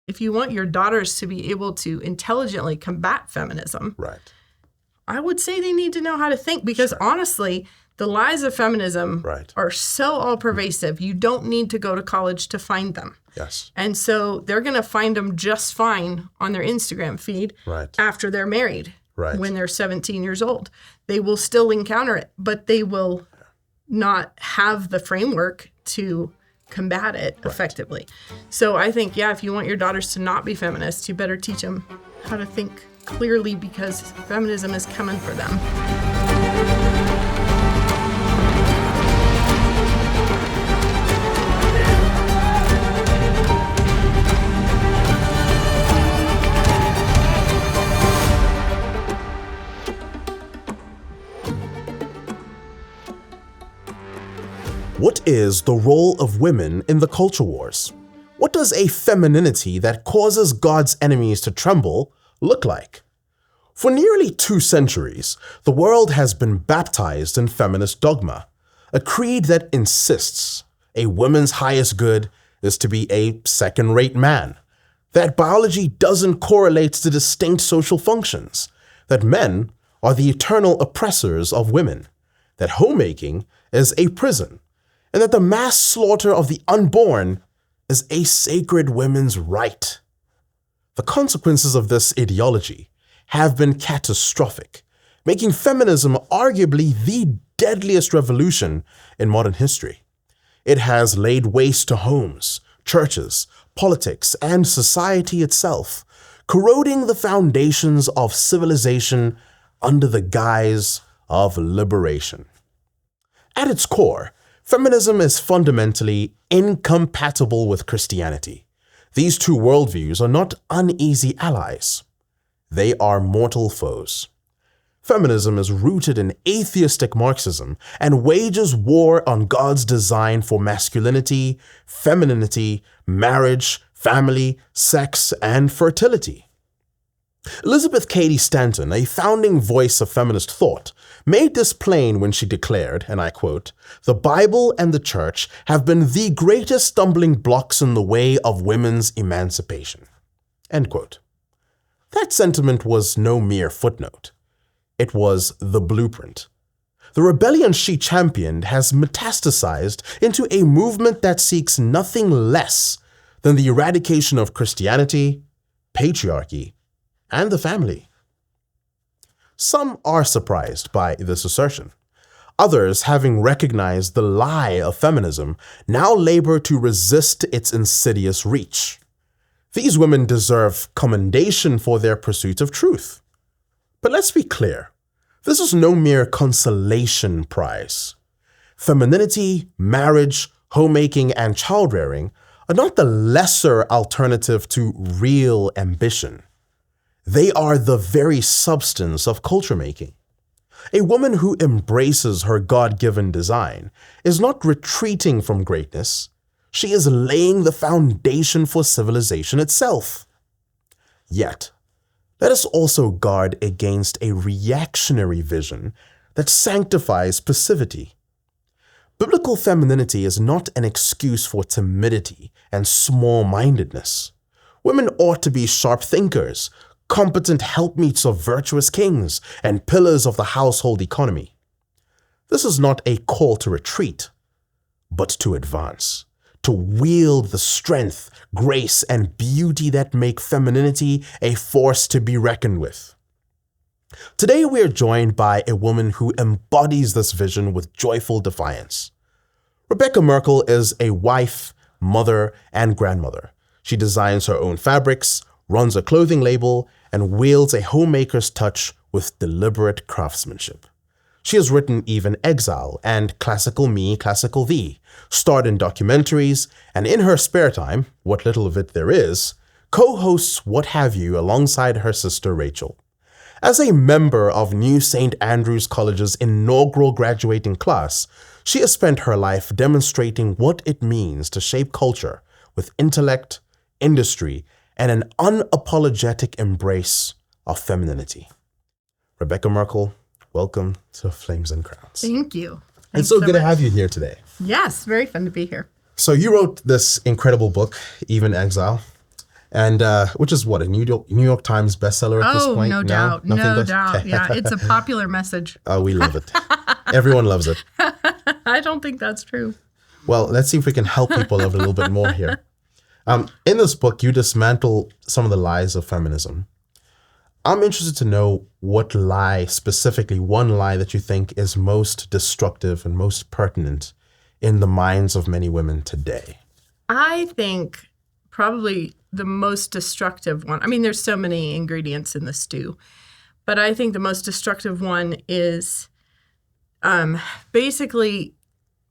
if you want your daughters to be able to intelligently combat feminism, right, I would say they need to know how to think, because honestly, the lies of feminism are so all-pervasive, you don't need to go to college to find them. Yes. And so they're going to find them just fine on their Instagram feed after they're married, when they're 17 years old. They will still encounter it, but they will not have the framework to combat it effectively. So I think, if you want your daughters to not be feminists, you better teach them how to think clearly, because feminism is coming for them. What is the role of women in the culture wars? What does a femininity that causes God's enemies to tremble look like? For nearly 2 centuries, the world has been baptized in feminist dogma, a creed that insists a woman's highest good is to be a second-rate man, that biology doesn't correlate to distinct social functions, that men are the eternal oppressors of women, that homemaking is a prison, and that the mass slaughter of the unborn is a sacred women's right. The consequences of this ideology have been catastrophic, making feminism arguably the deadliest revolution in modern history. It has laid waste to homes, churches, politics, and society itself, corroding the foundations of civilization under the guise of liberation. At its core, feminism is fundamentally incompatible with Christianity. These 2 worldviews are not uneasy allies. They are mortal foes. Feminism is rooted in atheistic Marxism and wages war on God's design for masculinity, femininity, marriage, family, sex, and fertility. Elizabeth Cady Stanton, a founding voice of feminist thought, made this plain when she declared, and I quote, "The Bible and the church have been the greatest stumbling blocks in the way of women's emancipation." End quote. That sentiment was no mere footnote. It was the blueprint. The rebellion she championed has metastasized into a movement that seeks nothing less than the eradication of Christianity, patriarchy, and the family. Some are surprised by this assertion. Others, having recognized the lie of feminism, now labor to resist its insidious reach. These women deserve commendation for their pursuit of truth. But let's be clear, this is no mere consolation prize. Femininity, marriage, homemaking, and child-rearing are not the lesser alternative to real ambition. They are the very substance of culture making. A woman who embraces her God-given design is not retreating from greatness. She is laying the foundation for civilization itself. Yet, let us also guard against a reactionary vision that sanctifies passivity. Biblical femininity is not an excuse for timidity and small-mindedness. Women ought to be sharp thinkers, competent helpmeets of virtuous kings, and pillars of the household economy. This is not a call to retreat, but to advance, to wield the strength, grace, and beauty that make femininity a force to be reckoned with. Today we are joined by a woman who embodies this vision with joyful defiance. Rebekah Merkle is a wife, mother, and grandmother. She designs her own fabrics, runs a clothing label, and wields a homemaker's touch with deliberate craftsmanship. She has written even Exile and Classical Me, Classical Thee, starred in documentaries, and in her spare time, what little of it there is, co-hosts What Have You alongside her sister Rachel. As a member of New St. Andrews College's inaugural graduating class, she has spent her life demonstrating what it means to shape culture with intellect, industry, and an unapologetic embrace of femininity. Rebekah Merkle, welcome to Flames and Crowns. Thank you. It's so good to have you here today. Yes, very fun to be here. So you wrote this incredible book, Even Exile, And which is what, a New York Times bestseller at this point? No doubt. No doubt. Yeah, it's a popular message. Oh, we love it. Everyone loves it. I don't think that's true. Well, let's see if we can help people love it a little bit more here. In this book, you dismantle some of the lies of feminism. I'm interested to know what lie, specifically one lie that you think is most destructive and most pertinent in the minds of many women today. I think probably the most destructive one, I mean, there's so many ingredients in the stew, but I think the most destructive one is basically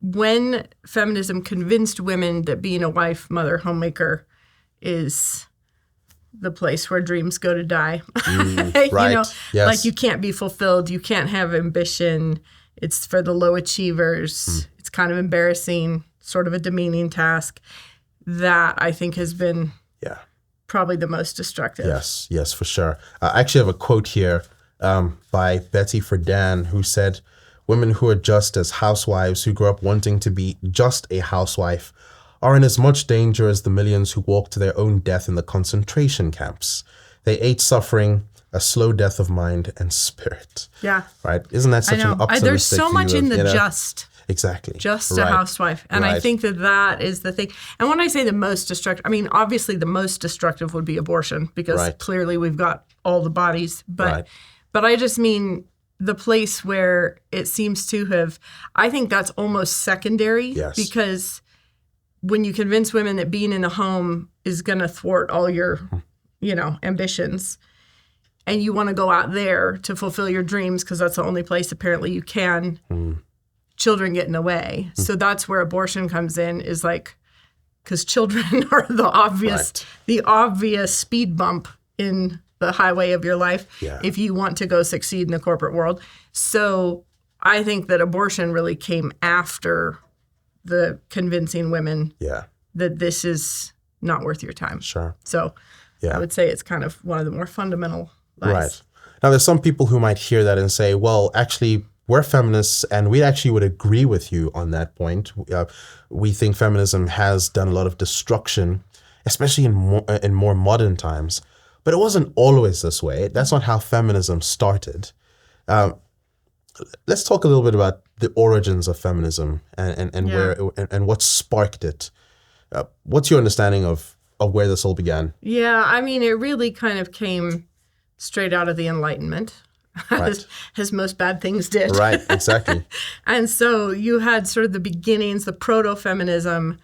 when feminism convinced women that being a wife, mother, homemaker is the place where dreams go to die. Right. Yes. Like you can't be fulfilled. You can't have ambition. It's for the low achievers. It's kind of embarrassing, sort of a demeaning task. That I think has been probably the most destructive. Yes, for sure. I actually have a quote here by Betty Friedan, who said, "Women who are just as housewives, who grow up wanting to be just a housewife, are in as much danger as the millions who walk to their own death in the concentration camps. They ate suffering, a slow death of mind and spirit." Yeah. Right? Isn't that such an optimistic There's so view much in the just. Exactly. Just a housewife. And I think that is the thing. And when I say the most destructive, I mean, obviously the most destructive would be abortion because clearly we've got all the bodies. But I just mean the place where it seems to have, I think that's almost secondary because when you convince women that being in the home is going to thwart all your, ambitions, and you want to go out there to fulfill your dreams because that's the only place apparently you can, children get in the way. So that's where abortion comes in, is like, because children are the obvious speed bump in the highway of your life if you want to go succeed in the corporate world. So I think that abortion really came after the convincing women that this is not worth your time. Sure. So I would say it's kind of one of the more fundamental lies. Right. Now, there's some people who might hear that and say, well, actually, we're feminists, and we actually would agree with you on that point. We think feminism has done a lot of destruction, especially in more modern times. But it wasn't always this way. That's not how feminism started. Let's talk a little bit about the origins of feminism and where and what sparked it. What's your understanding of where this all began? Yeah, I mean, it really kind of came straight out of the Enlightenment. As most bad things did. Right, exactly. And so you had sort of the beginnings, the proto-feminism,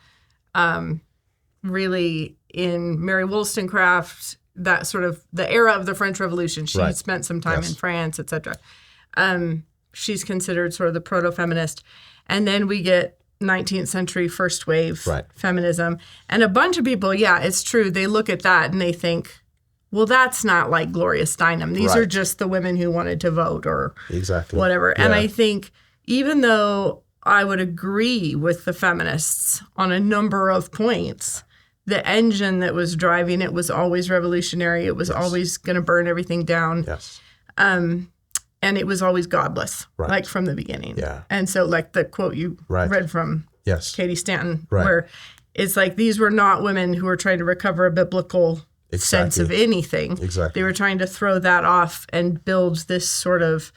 really in Mary Wollstonecraft, that sort of the era of the French Revolution. She spent some time in France, etc. She's considered sort of the proto-feminist. And then we get 19th century first wave feminism. And a bunch of people, it's true, they look at that and they think, well, that's not like Gloria Steinem. These are just the women who wanted to vote or whatever. Yeah. And I think even though I would agree with the feminists on a number of points, the engine that was driving it was always revolutionary. It was always going to burn everything down. Yes. And it was always godless, like from the beginning. Yeah. And so like the quote you read from Katie Stanton, where it's like these were not women who were trying to recover a biblical sense of anything. Exactly. They were trying to throw that off and build this sort of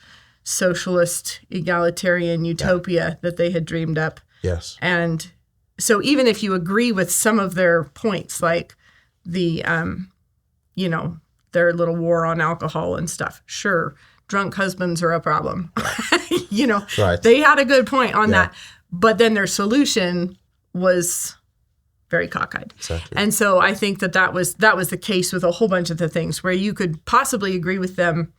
socialist, egalitarian utopia that they had dreamed up. Yes. And so even if you agree with some of their points, like the, their little war on alcohol and stuff, sure, drunk husbands are a problem. They had a good point on that. But then their solution was very cockeyed. Exactly. And so I think that was the case with a whole bunch of the things where you could possibly agree with them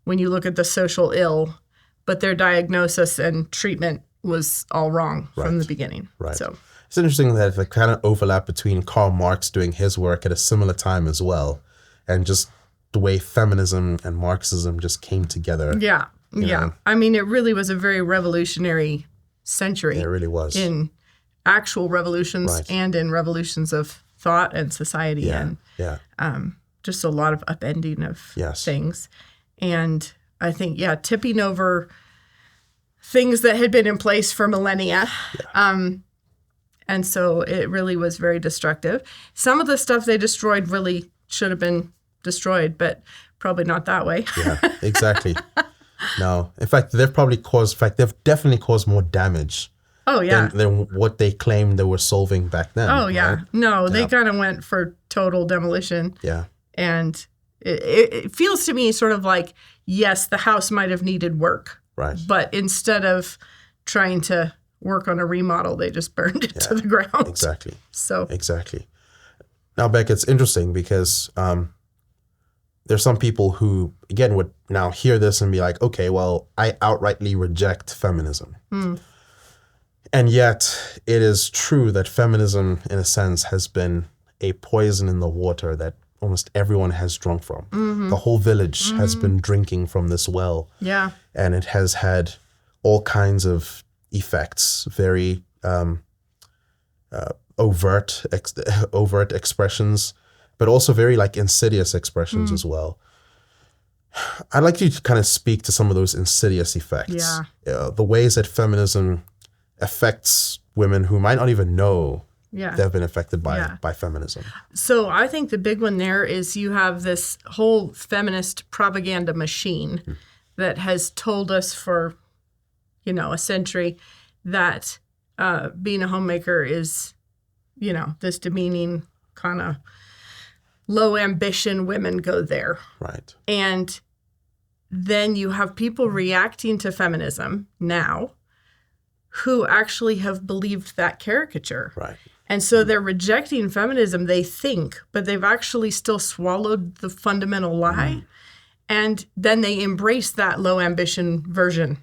when you look at the social ill, but their diagnosis and treatment was all wrong from the beginning. Right. So it's interesting that the kind of overlap between Karl Marx doing his work at a similar time as well, and just the way feminism and Marxism just came together. Yeah. know? I mean, it really was a very revolutionary century. It really was. In actual revolutions and in revolutions of thought and society and just a lot of upending of things. And I think, tipping over things that had been in place for millennia. And so it really was very destructive. Some of the stuff they destroyed really should have been destroyed, but probably not that way. Yeah, exactly. No. In fact, they've definitely caused more damage. Oh, yeah. Than what they claimed they were solving back then. Oh, yeah. Right? No, they kind of went for total demolition. Yeah. And it feels to me sort of like, yes, the house might have needed work. Right. But instead of trying to work on a remodel, they just burned it to the ground. Exactly. So. Exactly. Now, Beck, it's interesting because there's some people who, again, would now hear this and be like, okay, well, I outrightly reject feminism. And yet it is true that feminism, in a sense, has been a poison in the water that almost everyone has drunk from. The whole village has been drinking from this well. Yeah. And it has had all kinds of effects, very overt expressions, but also very like insidious expressions as well. I'd like you to kind of speak to some of those insidious effects. Yeah. The ways that feminism affects women who might not even know they've been affected by feminism. So I think the big one there is you have this whole feminist propaganda machine that has told us for, a century that being a homemaker is, this demeaning kind of low ambition, women go there. Right. And then you have people reacting to feminism now who actually have believed that caricature. Right. And so they're rejecting feminism, they think, but they've actually still swallowed the fundamental lie. And then they embrace that low ambition version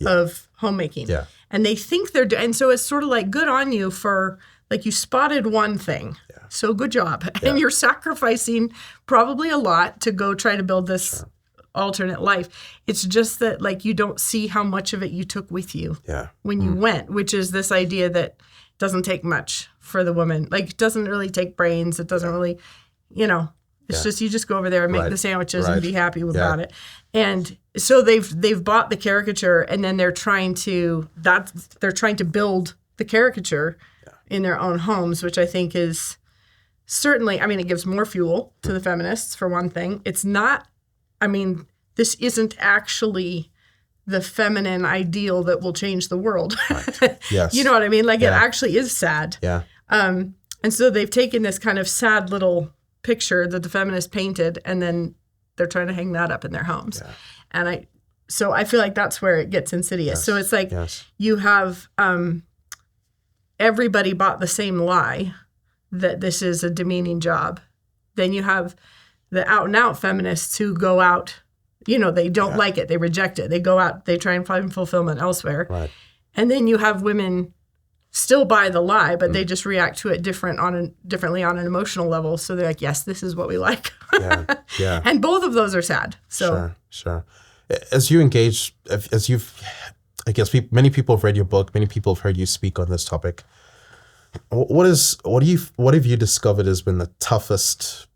of homemaking. Yeah. And they think and so it's sort of like, good on you for, like, you spotted one thing. Yeah. So good job. Yeah. And you're sacrificing probably a lot to go try to build this alternate life. It's just that, like, you don't see how much of it you took with you when you went, which is this idea that it doesn't take much for the woman. Like, it doesn't really take brains. It doesn't really, it's just, you just go over there and make the sandwiches and be happy about it. And so they've bought the caricature, and then they're trying to build the caricature in their own homes, which I think is certainly, it gives more fuel to the feminists, for one thing. It's not, this isn't actually the feminine ideal that will change the world. Right. Yes. You know what I mean? Like, it actually is sad. Yeah. And so they've taken this kind of sad little picture that the feminists painted, and then they're trying to hang that up in their homes. Yeah. And I feel like that's where it gets insidious. Yes. So it's like you have everybody bought the same lie that this is a demeaning job. Then you have the out-and-out feminists who go out, they don't like it. They reject it. They go out. They try and find fulfillment elsewhere. Right. And then you have women still buy the lie, but they just react to it differently on an emotional level. So they're like, yes, this is what we like. Yeah. And both of those are sad. So Sure. As you engage, many people have read your book. Many people have heard you speak on this topic. What have you discovered has been the toughest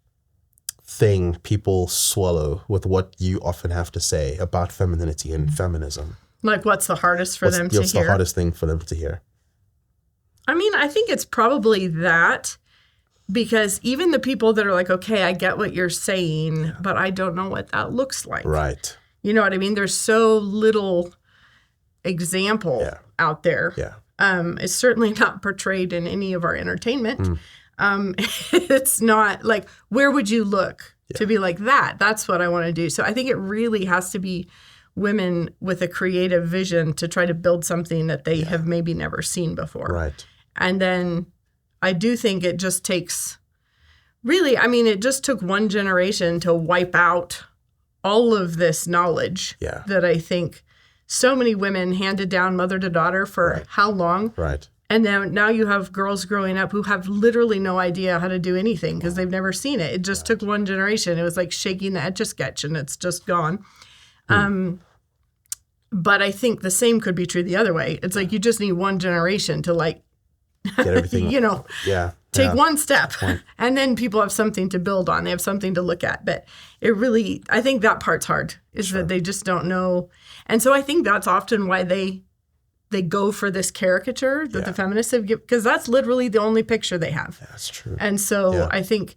thing people swallow with what you often have to say about femininity and feminism? Like, what's the hardest for them to hear? What's the hardest thing for them to hear? I think it's probably that, because even the people that are like, okay, I get what you're saying, but I don't know what that looks like. Right. You know what I mean? There's so little example out there. Yeah. It's certainly not portrayed in any of our entertainment. It's not like, where would you look to be like that? That's what I want to do. So I think it really has to be women with a creative vision to try to build something that they have maybe never seen before. Right. And then I do think it just takes, really, it just took one generation to wipe out all of this knowledge that I think so many women handed down mother to daughter for how long? Right. And then now you have girls growing up who have literally no idea how to do anything because they've never seen it. It just took one generation. It was like shaking the Etch-a-Sketch, and it's just gone. But I think the same could be true the other way. It's like you just need one generation to, like, get everything, take one step, and then people have something to build on. They have something to look at. But it really, I think that part's hard, is that they just don't know. And so I think that's often why they they go for this caricature that the feminists have given, because that's literally the only picture they have. That's true. And so I think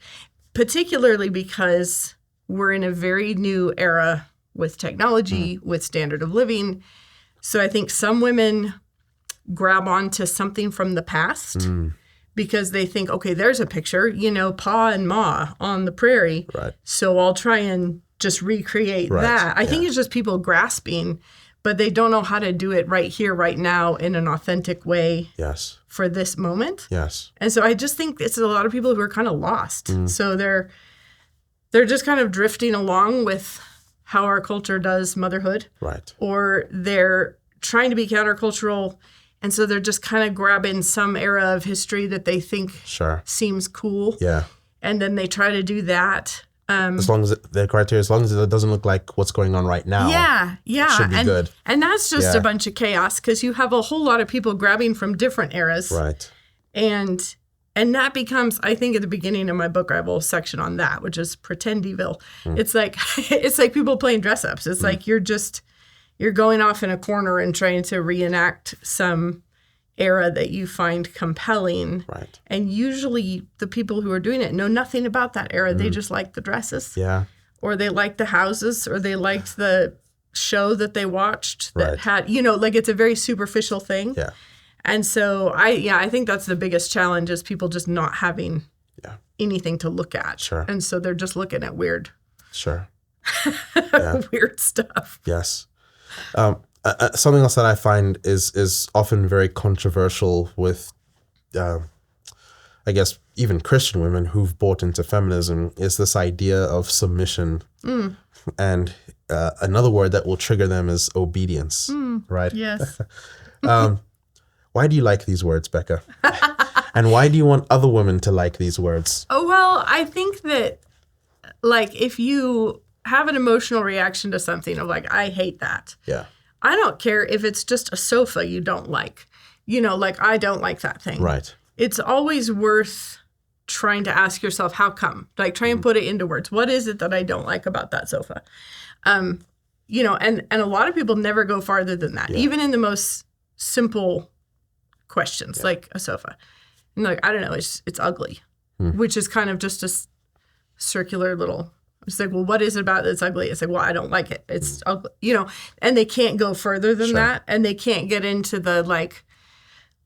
particularly because we're in a very new era with technology, with standard of living. So I think some women grab onto something from the past because they think, okay, there's a picture, you know, Pa and Ma on the prairie. Right. So I'll try and just recreate that. I think it's just people grasping, but they don't know how to do it right here, right now in an authentic way for this moment. Yes. And so I just think it's a lot of people who are kind of lost. So they're just kind of drifting along with how our culture does motherhood. Right. Or they're trying to be countercultural, and so they're just kind of grabbing some era of history that they think seems cool. Yeah. And then they try to do that. As long as the criteria, as long as it doesn't look like what's going on right now. Yeah. It should be good. And that's just a bunch of chaos because you have a whole lot of people grabbing from different eras. Right. And that becomes, I think at the beginning of my book, I have a whole section on that, which is Pretendyville. It's like people playing dress ups. It's like you're going off in a corner and trying to reenact some era that you find compelling. Right. And usually the people who are doing it know nothing about that era. They just like the dresses. Yeah. Or they liked the houses, or they liked the show that they watched that had, you know, like it's a very superficial thing. Yeah. And so I think that's the biggest challenge is people just not having anything to look at. Sure. And so they're just looking at weird. Sure. Weird stuff. Yes. Something else that I find is often very controversial with, I guess, even Christian women who've bought into feminism is this idea of submission. And another word that will trigger them is obedience, right? Yes. Why do you like these words, Becca? And why do you want other women to like these words? Oh, well, I think that, like, if you have an emotional reaction to something of, like, I hate that. Yeah. I don't care if it's just a sofa you don't like. You know, like, I don't like that thing. Right. It's always worth trying to ask yourself, how come? Like, try and put it into words. What is it that I don't like about that sofa? You know, and a lot of people never go farther than that, even in the most simple questions, like a sofa. And like, I don't know, it's ugly, which is kind of just a circular little, it's like, well, what is it about that's ugly? It's like, well, I don't like it. It's ugly, you know, and they can't go further than that. And they can't get into the like,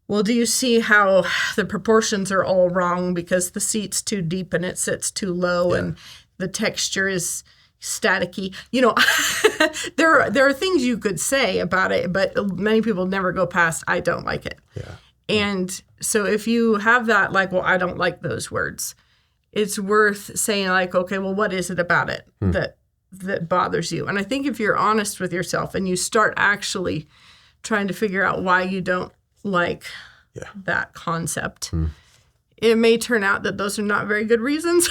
well, do you see how the proportions are all wrong because the seat's too deep and it sits too low and the texture is staticky? You know, there are things you could say about it, but many people never go past, I don't like it. Yeah. And so if you have that, like, well, I don't like those words, it's worth saying, like, okay, well, what is it about it that bothers you? And I think if you're honest with yourself and you start actually trying to figure out why you don't like that concept, it may turn out that those are not very good reasons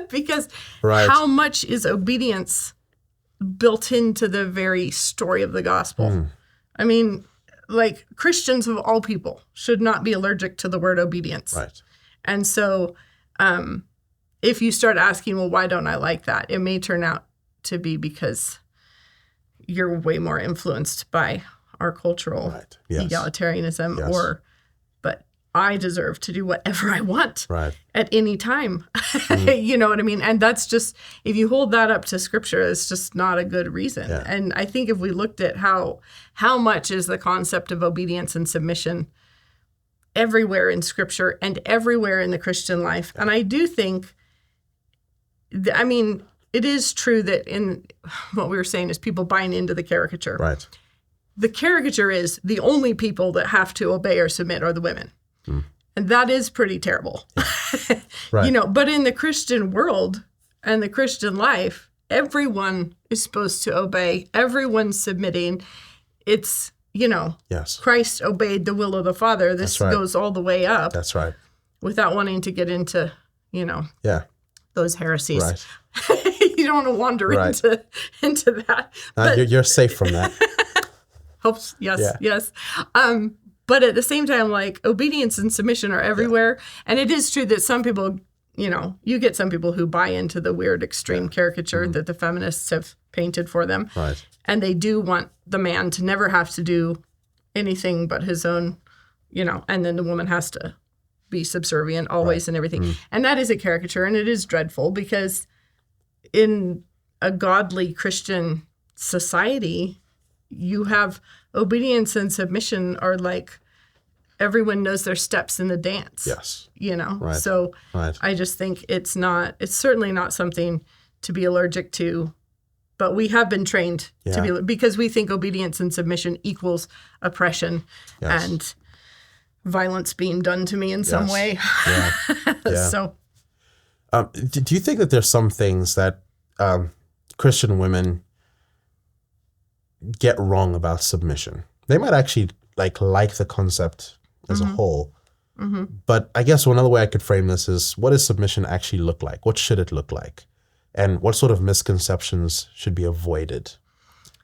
because how much is obedience built into the very story of the gospel? I mean, like, Christians of all people should not be allergic to the word obedience. Right. And so if you start asking, well, why don't I like that? It may turn out to be because you're way more influenced by our cultural egalitarianism but I deserve to do whatever I want at any time. You know what I mean? And that's just, if you hold that up to scripture, it's just not a good reason. Yeah. And I think if we looked at how much is the concept of obedience and submission everywhere in scripture and everywhere in the Christian life. And I do think, I mean, it is true that in what we were saying is people buying into the caricature. Right. The caricature is the only people that have to obey or submit are the women. And that is pretty terrible. Right. You know, but in the Christian world and the Christian life, everyone is supposed to obey. Everyone's submitting. It's, you know, Christ obeyed the will of the Father. This goes all the way up. That's right. Without wanting to get into, you know, those heresies. Right. You don't want to wander into that. You're safe from that. Hopes, yes. But at the same time, like, obedience and submission are everywhere. And it is true that some people, you know, you get some people who buy into the weird extreme caricature that the feminists have painted for them. Right. And they do want the man to never have to do anything but his own, and then the woman has to be subservient always and everything. And that is a caricature, and it is dreadful because in a godly Christian society, you have obedience and submission are like everyone knows their steps in the dance. Yes. Right. So I just think it's certainly not something to be allergic to, but we have been trained to be, because we think obedience and submission equals oppression and violence being done to me in some way. Yeah. So. Do you think that there's some things that Christian women get wrong about submission? They might actually like the concept as a whole. But I guess one other way I could frame this is, what does submission actually look like? What should it look like? And what sort of misconceptions should be avoided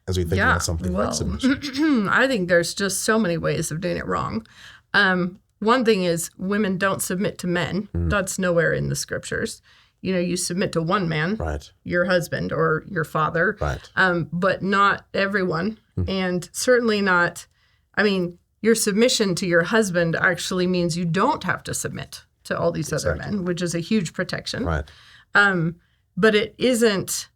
as we think about something like submission? I think there's just so many ways of doing it wrong. One thing is women don't submit to men. That's nowhere in the scriptures. You submit to one man, your husband or your father, but not everyone. And certainly not, your submission to your husband actually means you don't have to submit to all these other men, which is a huge protection. But it isn't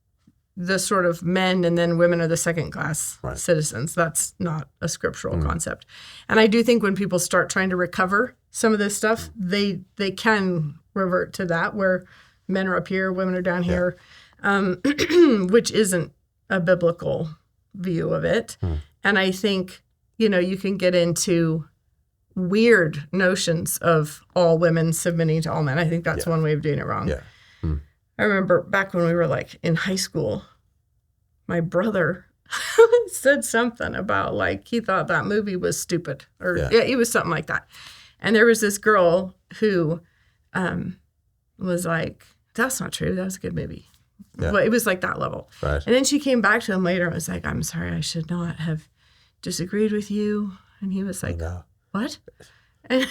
the sort of men and then women are the second class citizens. That's not a scriptural concept. And I do think when people start trying to recover some of this stuff, they can revert to that, where men are up here, women are down here, which isn't a biblical view of it. And I think, you can get into weird notions of all women submitting to all men. I think that's one way of doing it wrong. I remember back when we were like in high school, my brother said something about like he thought that movie was stupid, or it was something like that. And there was this girl who was like, "That's not true. That was a good movie." Well, it was like that level. And then she came back to him later and was like, "I'm sorry, I should not have disagreed with you." And he was like, "What?" And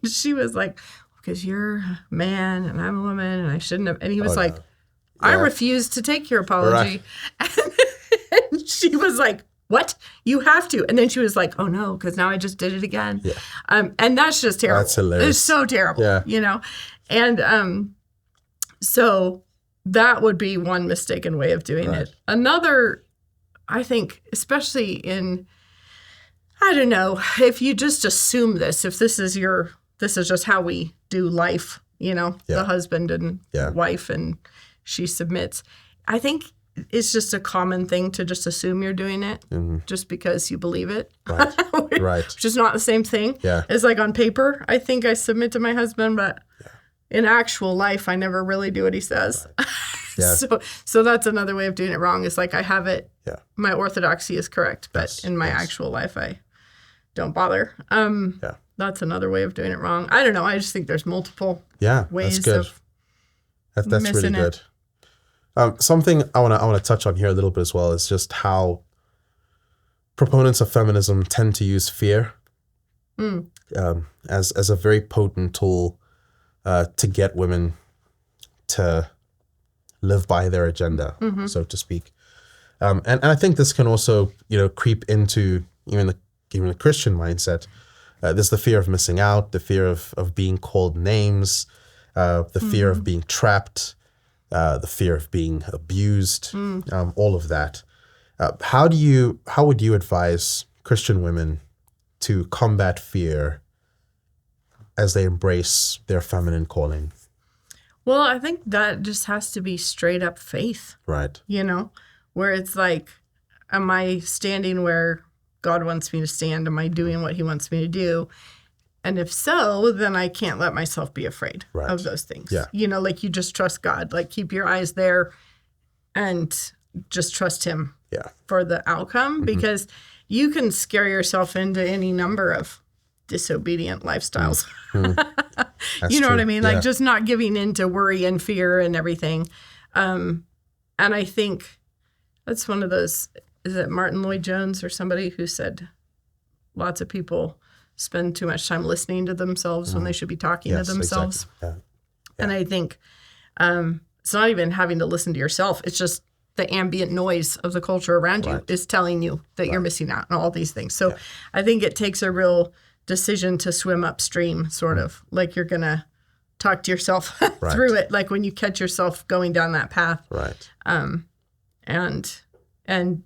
she was like, "Because you're a man and I'm a woman and I shouldn't have." And he was like, "I refuse to take your apology." And she was like, "What? You have to." And then she was like, "Oh no, because now I just did it again." And that's just terrible. That's hilarious. It's so terrible, And so that would be one mistaken way of doing it. Another, I think, especially in, I don't know, if you just assume this, if this is just how we do life, the husband and wife, and she submits. I think it's just a common thing to just assume you're doing it just because you believe it. Which is not the same thing. It's like on paper, I think I submit to my husband, but in actual life, I never really do what he says. So that's another way of doing it wrong. It's like I have it. My orthodoxy is correct, but in my actual life, I don't bother. That's another way of doing it wrong. I don't know. I just think there's multiple ways that's good. Of that's really good. Something I want to touch on here a little bit as well is just how proponents of feminism tend to use fear as a very potent tool to get women to live by their agenda, so to speak. And I think this can also, creep into even the Christian mindset. There's the fear of missing out, the fear of being called names, the fear of being trapped, the fear of being abused, all of that. How would you advise Christian women to combat fear as they embrace their feminine calling? Well, I think that just has to be straight up faith. Where it's like, am I standing where God wants me to stand? Am I doing what he wants me to do? And if so, then I can't let myself be afraid of those things. Like you just trust God, like keep your eyes there and just trust him for the outcome, because you can scare yourself into any number of disobedient lifestyles. You know what I mean? Like just not giving in to worry and fear and everything. And I think that's one of those, is it Martin Lloyd-Jones or somebody who said lots of people spend too much time listening to themselves when they should be talking to themselves. Exactly. And I think it's not even having to listen to yourself. It's just the ambient noise of the culture around you is telling you that you're missing out on all these things. So I think it takes a real decision to swim upstream, sort of like you're going to talk to yourself through it. Like when you catch yourself going down that path. Right. And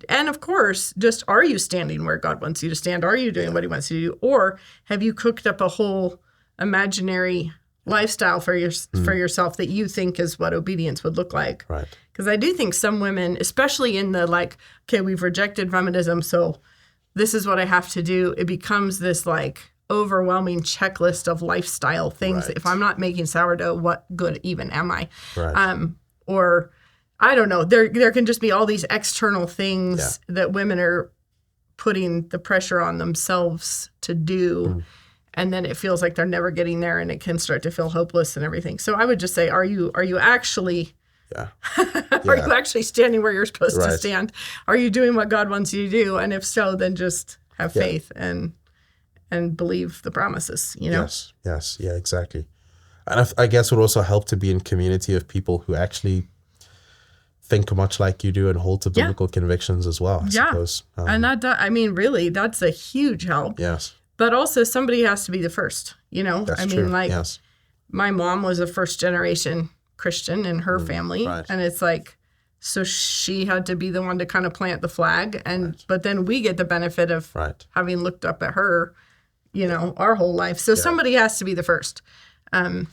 of course, just are you standing where God wants you to stand? Are you doing what he wants you to do? Or have you cooked up a whole imaginary lifestyle for yourself that you think is what obedience would look like? Right. Because I do think some women, especially in the like, okay, we've rejected feminism, so this is what I have to do. It becomes this like overwhelming checklist of lifestyle things. If I'm not making sourdough, what good even am I? Right. Or I don't know. There can just be all these external things that women are putting the pressure on themselves to do. And then it feels like they're never getting there, and it can start to feel hopeless and everything. So I would just say, are you actually are you actually standing where you're supposed to stand? Are you doing what God wants you to do? And if so, then just have faith and believe the promises, you know? Yes. Yeah, exactly. And I guess it would also help to be in community of people who actually think much like you do and hold to biblical convictions as well, I suppose. And really, that's a huge help. Yes. But also somebody has to be the first, you know? That's true. My mom was a first generation Christian in her family. And it's like, so she had to be the one to kind of plant the flag. But then we get the benefit of having looked up at her, you know, our whole life. So somebody has to be the first. And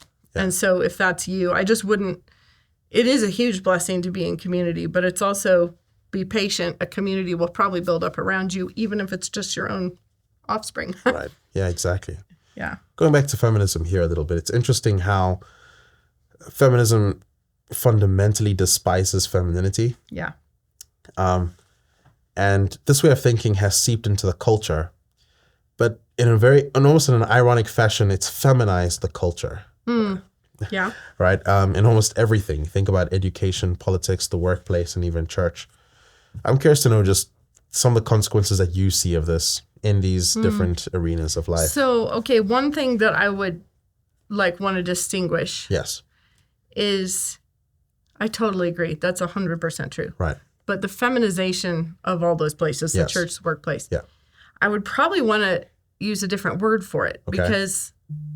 so if that's you, I just wouldn't, it is a huge blessing to be in community, but it's also be patient. A community will probably build up around you, even if it's just your own offspring. Right. Yeah, exactly. Yeah. Going back to feminism here a little bit, it's interesting how feminism fundamentally despises femininity. Yeah. And this way of thinking has seeped into the culture, but almost in an ironic fashion, it's feminized the culture. Yeah. Right. In almost everything. Think about education, politics, the workplace, and even church. I'm curious to know just some of the consequences that you see of this in these different arenas of life. So, okay, one thing that I would want to distinguish is I totally agree. That's 100% true. Right. But the feminization of all those places, the church, the workplace, I would probably want to use a different word for it because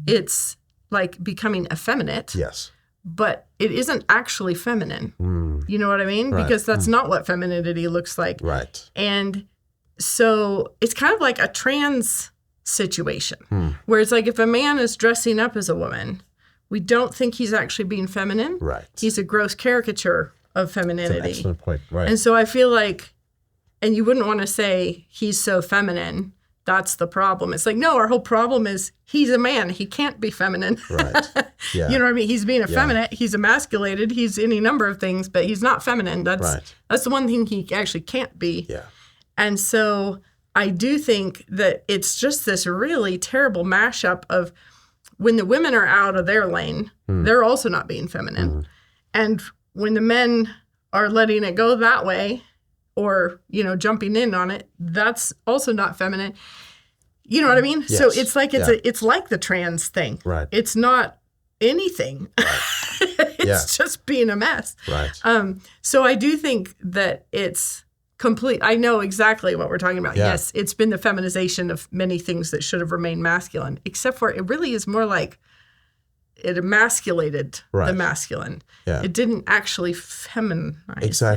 it's like becoming effeminate. Yes. But it isn't actually feminine. You know what I mean? Right. Because that's not what femininity looks like. Right. And so it's kind of like a trans situation where it's like if a man is dressing up as a woman, we don't think he's actually being feminine. Right. He's a gross caricature of femininity. That's an excellent point. Right. And so I feel like, and you wouldn't want to say he's so feminine. That's the problem. It's like, no, our whole problem is he's a man. He can't be feminine. Right. Yeah. You know what I mean? He's being effeminate. He's emasculated. He's any number of things, but he's not feminine. That's the one thing he actually can't be. Yeah. And so I do think that it's just this really terrible mashup of when the women are out of their lane, they're also not being feminine. And when the men are letting it go that way, or, you know, jumping in on it, that's also not feminine. You know what I mean? Yes. So it's like it's like the trans thing. Right. It's not anything. Right. It's just being a mess. Right. So I do think that it's complete. I know exactly what we're talking about. Yeah. Yes, it's been the feminization of many things that should have remained masculine, except for it really is more like it emasculated the masculine. Yeah. It didn't actually feminize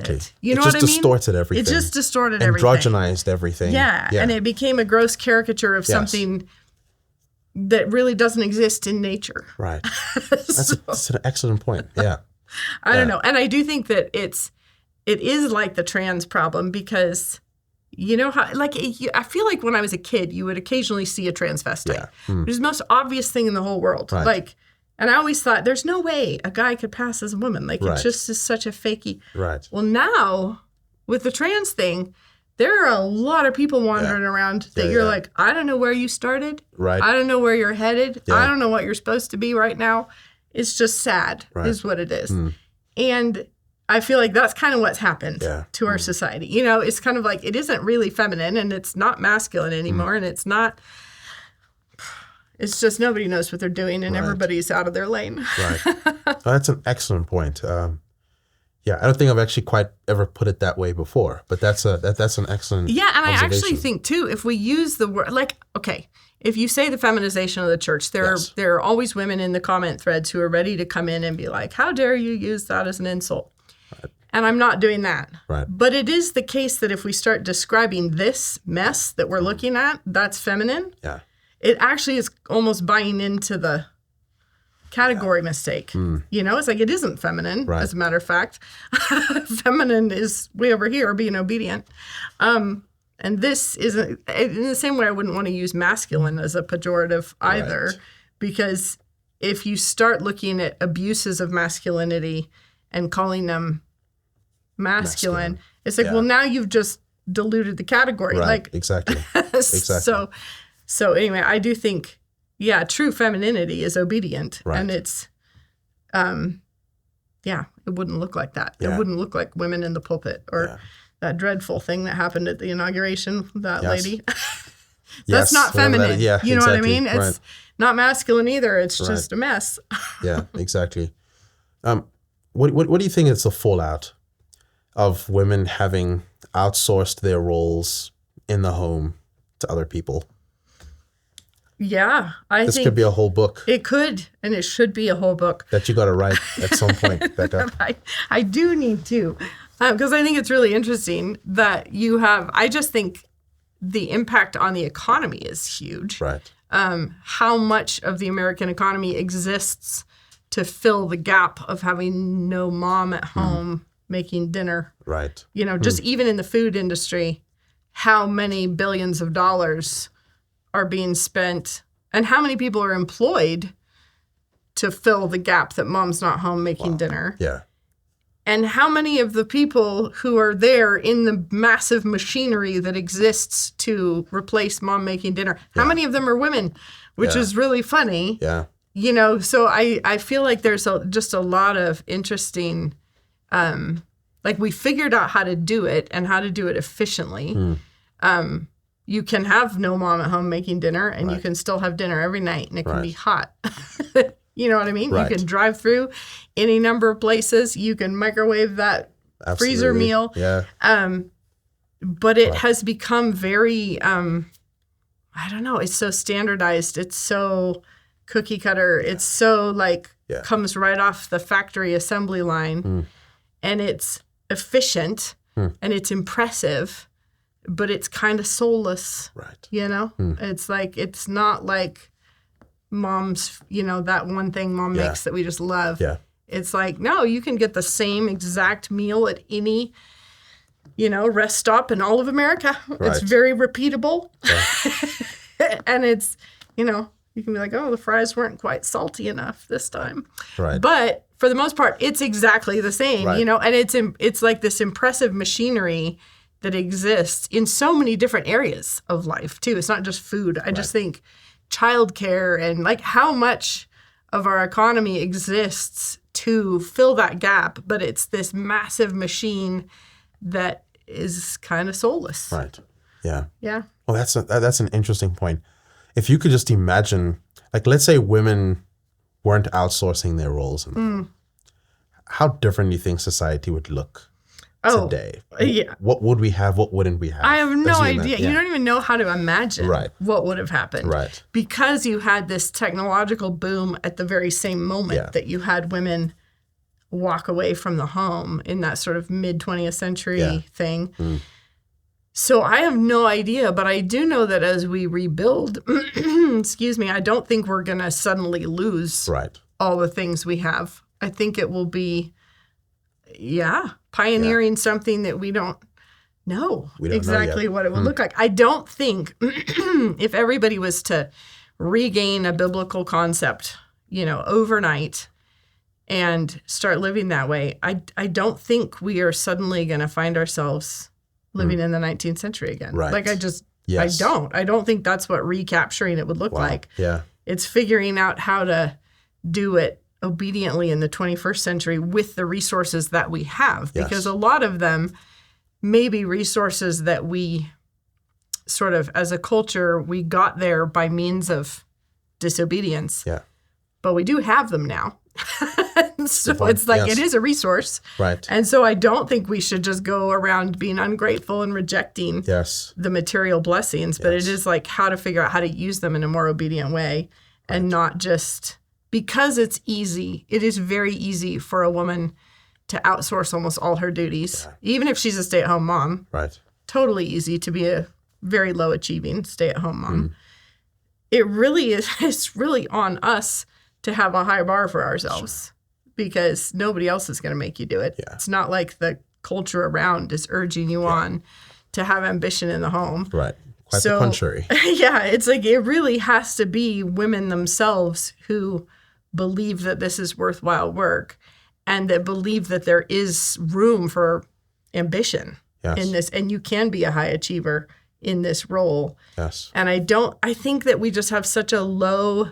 it. You know what I mean? It just distorted everything. It just distorted everything. Androgenized everything. Yeah. And it became a gross caricature of something that really doesn't exist in nature. Right. That's an excellent point. Yeah. I don't know. And I do think that it is like the trans problem because you know how, I feel like when I was a kid, you would occasionally see a transvestite. Yeah. It was the most obvious thing in the whole world. Right. And I always thought, there's no way a guy could pass as a woman. It just is such a fakey. Right. Well, now, with the trans thing, there are a lot of people wandering around that you're like, I don't know where you started. Right. I don't know where you're headed. Yeah. I don't know what you're supposed to be right now. It's just sad, is what it is. And I feel like that's kind of what's happened to our society. You know, it's kind of like it isn't really feminine and it's not masculine anymore and it's not... It's just nobody knows what they're doing and everybody's out of their lane. Right. That's an excellent point. Yeah, I don't think I've actually quite ever put it that way before, but that's an excellent Yeah, and I actually observation. think, too, if we use the word, like, okay, if you say the feminization of the church, there are always women in the comment threads who are ready to come in and be like, how dare you use that as an insult? Right. And I'm not doing that. Right. But it is the case that if we start describing this mess that we're looking at, that's feminine. Yeah. It actually is almost buying into the category mistake. You know, it's like it isn't feminine, as a matter of fact. Feminine is way over here being obedient. And this isn't, in the same way I wouldn't want to use masculine as a pejorative either, because if you start looking at abuses of masculinity and calling them masculine. It's like, well, now you've just diluted the category. Right, like exactly. So anyway, I do think, true femininity is obedient. Right. And it's, it wouldn't look like that. Yeah. It wouldn't look like women in the pulpit or that dreadful thing that happened at the inauguration, that lady. That's not feminine. You know what I mean? It's not masculine either. It's just a mess. Yeah, exactly. What do you think is the fallout of women having outsourced their roles in the home to other people? Yeah, this could be a whole book. It could, and it should be a whole book. That you got to write at some point, Becca. I do need to, because I think it's really interesting that you have, I just think the impact on the economy is huge. Right. How much of the American economy exists to fill the gap of having no mom at home making dinner. Right. You know, just even in the food industry, how many billions of dollars are being spent and how many people are employed to fill the gap that mom's not home making dinner. Yeah. And how many of the people who are there in the massive machinery that exists to replace mom making dinner, how many of them are women, which is really funny. Yeah. You know, so I feel like there's just a lot of interesting, like we figured out how to do it and how to do it efficiently. You can have no mom at home making dinner and you can still have dinner every night and it can be hot. You know what I mean? Right. You can drive through any number of places. You can microwave that freezer meal. Yeah. But it has become very, I don't know, it's so standardized. It's so cookie cutter. It's so comes right off the factory assembly line. And it's efficient and it's impressive, but it's kind of soulless. Right. You know? It's like, it's not like mom's, you know, that one thing mom makes that we just love. Yeah. It's like, no, you can get the same exact meal at any, you know, rest stop in all of America. Right. It's very repeatable. Yeah. And it's, you know, you can be like, oh, the fries weren't quite salty enough this time. Right. But for the most part, it's exactly the same, you know, and it's like this impressive machinery that exists in so many different areas of life, too. It's not just food. I just think childcare and like how much of our economy exists to fill that gap, but it's this massive machine that is kind of soulless. Right. Yeah. Yeah. Well, that's an interesting point. If you could just imagine, like, let's say women weren't outsourcing their roles, how different do you think society would look today? Yeah. What would we have? What wouldn't we have? I have no idea. You don't even know how to imagine what would have happened. Right. Because you had this technological boom at the very same moment that you had women walk away from the home in that sort of mid-20th century thing. So I have no idea, but I do know that as we rebuild, excuse me, I don't think we're going to suddenly lose all the things we have. I think it will be, pioneering something that we don't know exactly what it would look like. I don't think if everybody was to regain a biblical concept, you know, overnight and start living that way, I don't think we are suddenly going to find ourselves living in the 19th century again. Right. Like I don't think that's what recapturing it would look like. Yeah. It's figuring out how to do it obediently in the 21st century with the resources that we have, because a lot of them may be resources that we sort of, as a culture, we got there by means of disobedience. Yeah. But we do have them now. So it's like, yes. It is a resource. Right. And so I don't think we should just go around being ungrateful and rejecting yes. the material blessings, but it is like how to figure out how to use them in a more obedient way and not just because it's easy. It is very easy for a woman to outsource almost all her duties, even if she's a stay-at-home mom. Right. Totally easy to be a very low achieving stay-at-home mom. It really is. It's really on us to have a high bar for ourselves because nobody else is going to make you do it. Yeah. It's not like the culture around is urging you on to have ambition in the home. Right. Quite the contrary. Yeah, it's like it really has to be women themselves who believe that this is worthwhile work and that believe that there is room for ambition in this. And you can be a high achiever in this role. Yes. And I think that we just have such a low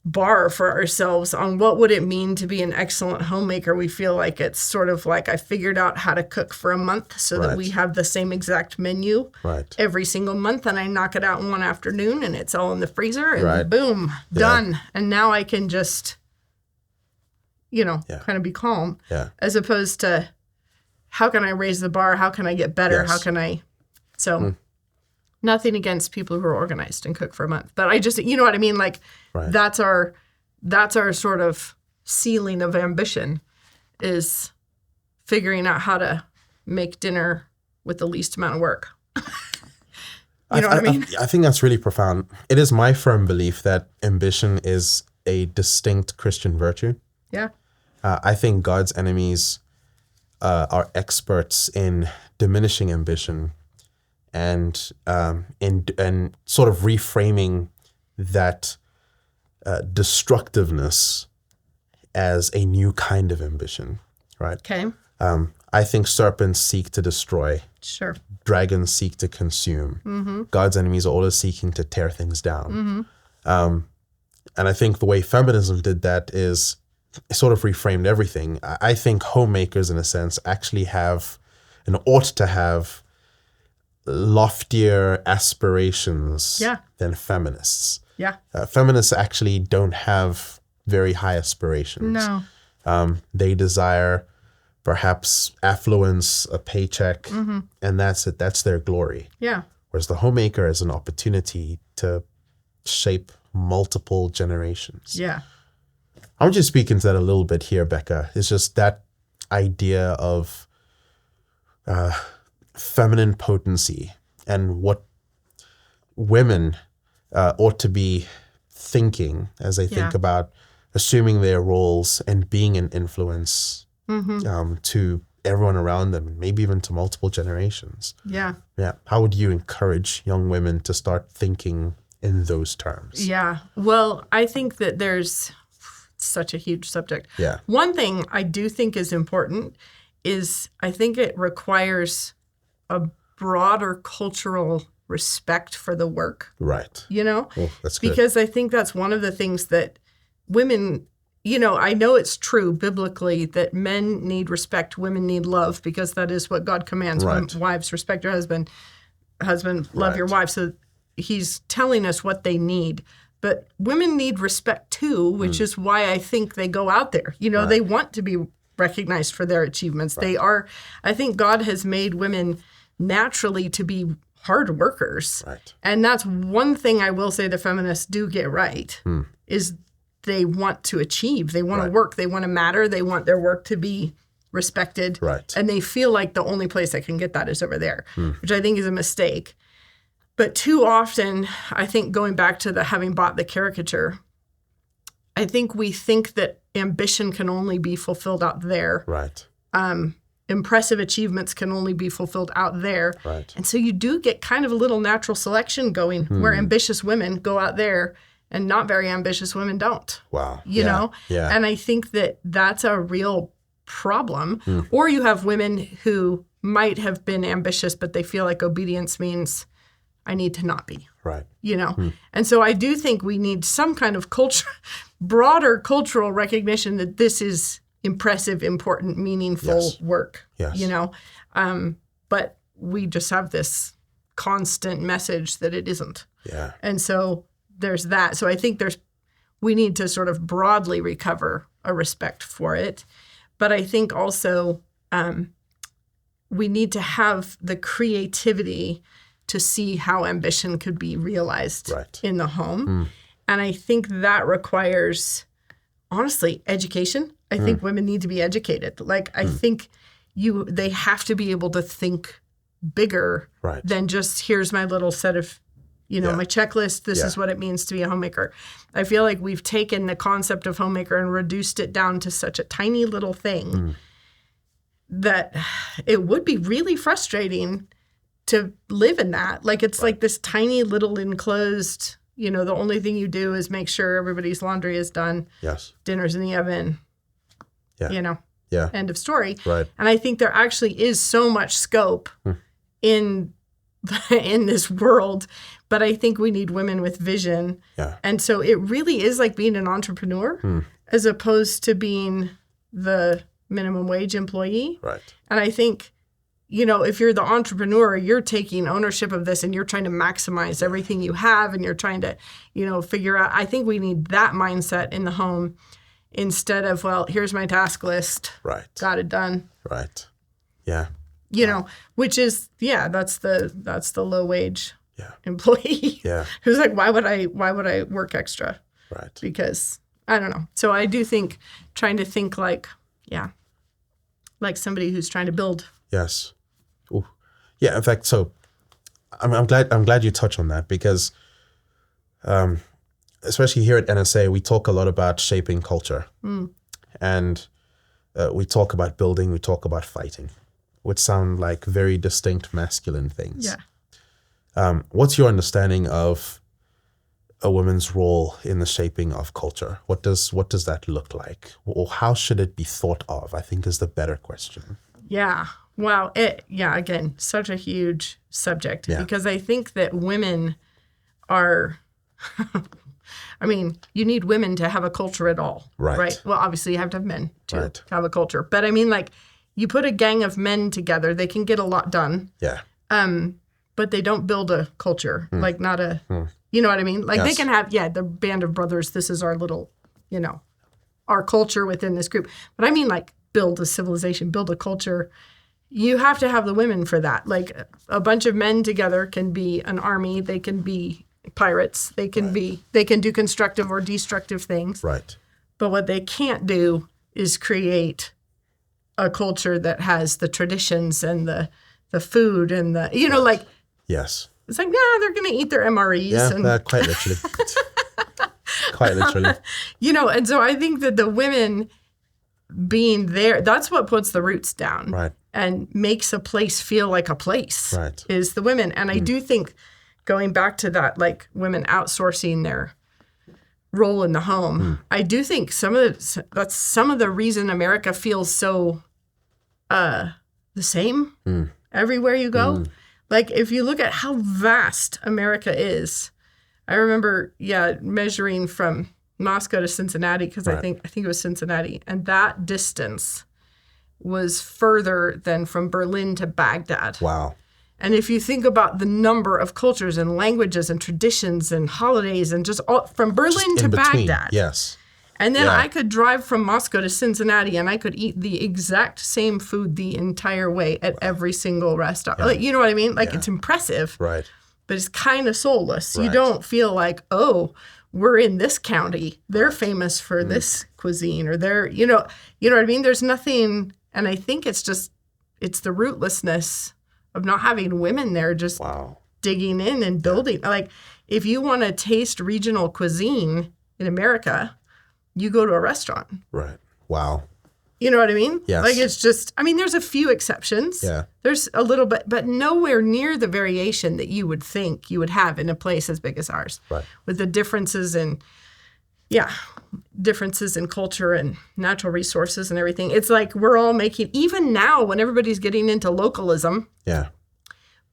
bar for ourselves on what would it mean to be an excellent homemaker. We feel like it's sort of like I figured out how to cook for a month so that we have the same exact menu every single month and I knock it out in one afternoon and it's all in the freezer and boom, done. And now I can just, kind of be calm as opposed to how can I raise the bar? How can I get better? How can I... So nothing against people who are organized and cook for a month. But I just, you know what I mean? Like that's our sort of ceiling of ambition is figuring out how to make dinner with the least amount of work. You know what I mean? I think that's really profound. It is my firm belief that ambition is a distinct Christian virtue. Yeah. I think God's enemies are experts in diminishing ambition and in sort of reframing that destructiveness as a new kind of ambition, right? Okay. I think serpents seek to destroy. Sure. Dragons seek to consume. Mm-hmm. God's enemies are always seeking to tear things down. Mm-hmm. And I think the way feminism did that is it sort of reframed everything. I think homemakers, in a sense, actually have and ought to have loftier aspirations than feminists. Yeah. Feminists actually don't have very high aspirations. No. They desire perhaps affluence, a paycheck, and that's it. That's their glory. Yeah. Whereas the homemaker has an opportunity to shape multiple generations. Yeah. I want you to speak into that a little bit here, Becca. It's just that idea of feminine potency and what women ought to be thinking as they think about assuming their roles and being an influence to everyone around them, maybe even to multiple generations. Yeah. Yeah. How would you encourage young women to start thinking in those terms? Yeah. Well, I think that there's such a huge subject. Yeah. One thing I do think is important is I think it requires a broader cultural respect for the work. Right. You know? Oh, that's good. Because I think that's one of the things that women, I know it's true biblically that men need respect, women need love, because that is what God commands. Right. Wives, respect your husband. Husband, love your wife. So he's telling us what they need. But women need respect too, which is why I think they go out there. They want to be recognized for their achievements. They are, I think God has made women naturally to be hard workers. Right. And that's one thing I will say the feminists do get right, is they want to achieve. They want to work. They want to matter. They want their work to be respected. Right. And they feel like the only place I can get that is over there, which I think is a mistake. But too often, I think going back to the having bought the caricature, I think we think that ambition can only be fulfilled out there. Right. Impressive achievements can only be fulfilled out there. Right. And so you do get kind of a little natural selection going where ambitious women go out there and not very ambitious women don't. Wow. You know? Yeah. And I think that that's a real problem. Or you have women who might have been ambitious, but they feel like obedience means I need to not be. Right. And so I do think we need some kind of broader cultural recognition that this is impressive, important, meaningful work. Yes. But we just have this constant message that it isn't. Yeah. And so there's that. So I think we need to sort of broadly recover a respect for it. But I think also we need to have the creativity to see how ambition could be realized in the home. And I think that requires, honestly, education. I think women need to be educated. Like, I think they have to be able to think bigger than just, here's my little set of, my checklist. This is what it means to be a homemaker. I feel like we've taken the concept of homemaker and reduced it down to such a tiny little thing that it would be really frustrating to live in that. Like, it's like this tiny little enclosed, the only thing you do is make sure everybody's laundry is done. Yes. Dinner's in the oven. Yeah. End of story. Right. And I think there actually is so much scope in this world, but I think we need women with vision. Yeah. And so it really is like being an entrepreneur as opposed to being the minimum wage employee. Right. And I think, if you're the entrepreneur, you're taking ownership of this and you're trying to maximize everything you have and you're trying to, figure out. I think we need that mindset in the home instead of, well, here's my task list. Right. Got it done. Right. Yeah. Which is, that's the low wage employee. Yeah. Who's like, why would I work extra? Right. Because I don't know. So I do think trying to think like somebody who's trying to build. Yes. Ooh. Yeah. In fact, so I'm glad you touched on that because, especially here at NSA, we talk a lot about shaping culture, and we talk about building, we talk about fighting, which sound like very distinct masculine things. Yeah. What's your understanding of a woman's role in the shaping of culture? What does that look like, or how should it be thought of? I think is the better question. Yeah. Wow. Again, such a huge subject because I think that women are, you need women to have a culture at all. Right. Well, obviously you have to have men to have a culture. But you put a gang of men together, they can get a lot done. Yeah. But they don't build a culture, like not a, you know what I mean? Like they can have, the band of brothers, this is our little, our culture within this group. But like build a civilization, build a culture. You have to have the women for that. Like a bunch of men together can be an army. They can be pirates. They can they can do constructive or destructive things. Right. But what they can't do is create a culture that has the traditions and the food and the, Yes. It's like, they're going to eat their MREs. Yeah, quite literally. Quite literally. And so I think that the women being there, that's what puts the roots down. Right. And makes a place feel like a place. Right. Is the women. And I do think going back to that, like women outsourcing their role in the home, I do think that's some of the reason America feels so the same everywhere you go. Like if you look at how vast America is, I remember measuring from Moscow to Cincinnati because I think it was Cincinnati, and that distance was further than from Berlin to Baghdad. Wow. And if you think about the number of cultures and languages and traditions and holidays and just all from Berlin to Baghdad. Yes. And then I could drive from Moscow to Cincinnati and I could eat the exact same food the entire way at every single restaurant. Yeah. Like, you know what I mean? Like it's impressive. Right. But it's kind of soulless. Right. You don't feel like, we're in this county. They're famous for this cuisine or they're, you know what I mean? There's nothing, and I think it's the rootlessness of not having women there just digging in and building. Like if you want to taste regional cuisine in America, you go to a restaurant. Right. Wow. You know what I mean? Yes. Like it's just, there's a few exceptions. Yeah. There's a little bit, but nowhere near the variation that you would think you would have in a place as big as ours. Right. With the differences in culture and natural resources and everything. It's like we're all making, even now when everybody's getting into localism,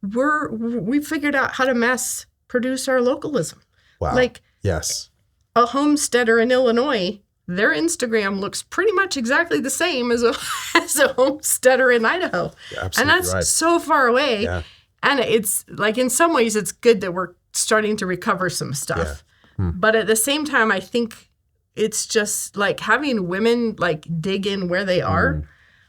we figured out how to mass produce our localism. Wow. Like yes. A homesteader in Illinois, their Instagram looks pretty much exactly the same as a homesteader in Idaho. And that's so far away. Yeah. And it's like, in some ways, it's good that we're starting to recover some stuff. Yeah. But at the same time, I think it's just like having women like dig in where they are.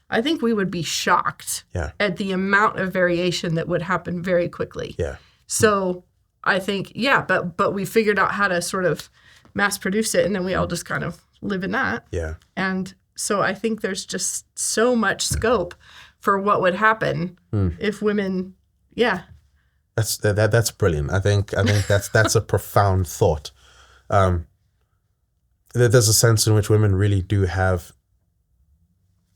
I think we would be shocked at the amount of variation that would happen very quickly. Yeah. So I think, but we figured out how to sort of mass produce it, and then we all just kind of live in that. Yeah. And so I think there's just so much scope for what would happen if women, That's brilliant. I think that's a profound thought. There's a sense in which women really do have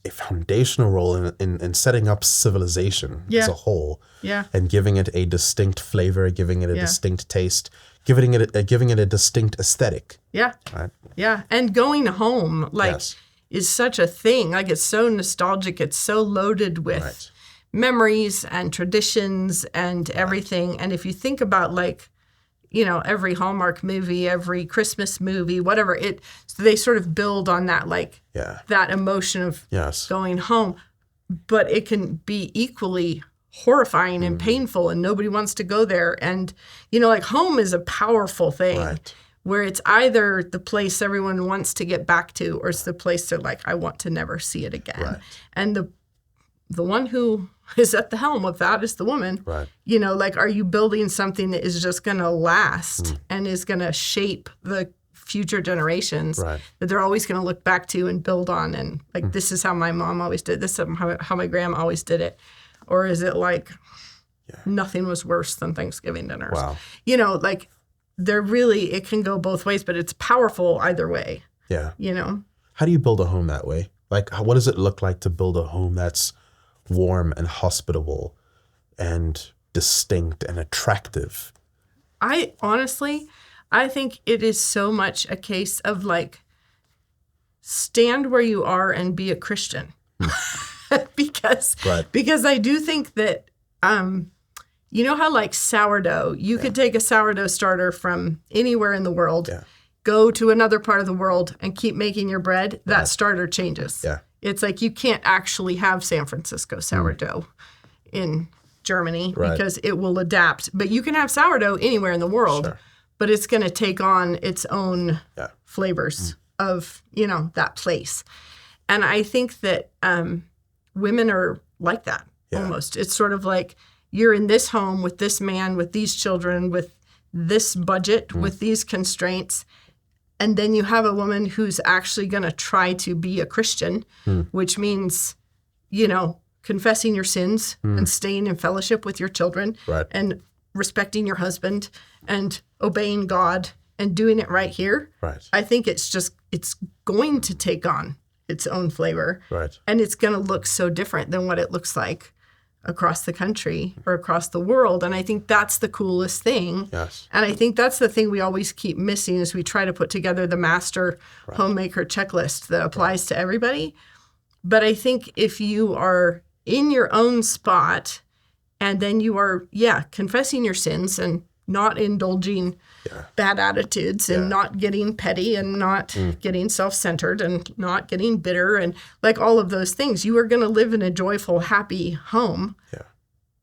a foundational role in setting up civilization as a whole, and giving it a distinct flavor, giving it a distinct taste, giving it a distinct aesthetic. Yeah, right. Yeah, and going home is such a thing. Like, it's so nostalgic. It's so loaded with memories and traditions and everything. And if you think about, like, you know, every Hallmark movie, every Christmas movie, whatever, so they sort of build on that, like, that emotion of going home. But it can be equally horrifying and painful, and nobody wants to go there. And, you know, like, home is a powerful thing where it's either the place everyone wants to get back to, or it's the place they're like, I want to never see it again. Right. And the one who is at the helm of that is the woman. Right. You know, like, are you building something that is just going to last and is going to shape the future generations that they're always going to look back to and build on? And, like, this is how my mom always did this, is how my grandma always did it. Or is it like nothing was worse than Thanksgiving dinners? Wow. You know, like, it can go both ways, but it's powerful either way. Yeah. You know? How do you build a home that way? Like, what does it look like to build a home that's warm and hospitable and distinct and attractive? I think it is so much a case of, like, stand where you are and be a Christian. Because I do think that, you know how, like, sourdough, you could take a sourdough starter from anywhere in the world, go to another part of the world and keep making your bread, that starter changes. Yeah. It's like you can't actually have San Francisco sourdough in Germany because it will adapt. But you can have sourdough anywhere in the world, but it's going to take on its own flavors of, you know, that place. And I think that women are like that almost. It's sort of like, you're in this home with this man, with these children, with this budget, with these constraints. And then you have a woman who's actually going to try to be a Christian, which means, you know, confessing your sins and staying in fellowship with your children and respecting your husband and obeying God and doing it right here. Right. I think it's going to take on its own flavor. Right. And it's going to look so different than what it looks like across the country or across the world. And I think that's the coolest thing. Yes. And I think that's the thing we always keep missing as we try to put together the master homemaker checklist that applies to everybody. But I think if you are in your own spot and then you are, confessing your sins and not indulging bad attitudes and not getting petty and not getting self-centered and not getting bitter and, like, all of those things, you are going to live in a joyful, happy home. Yeah.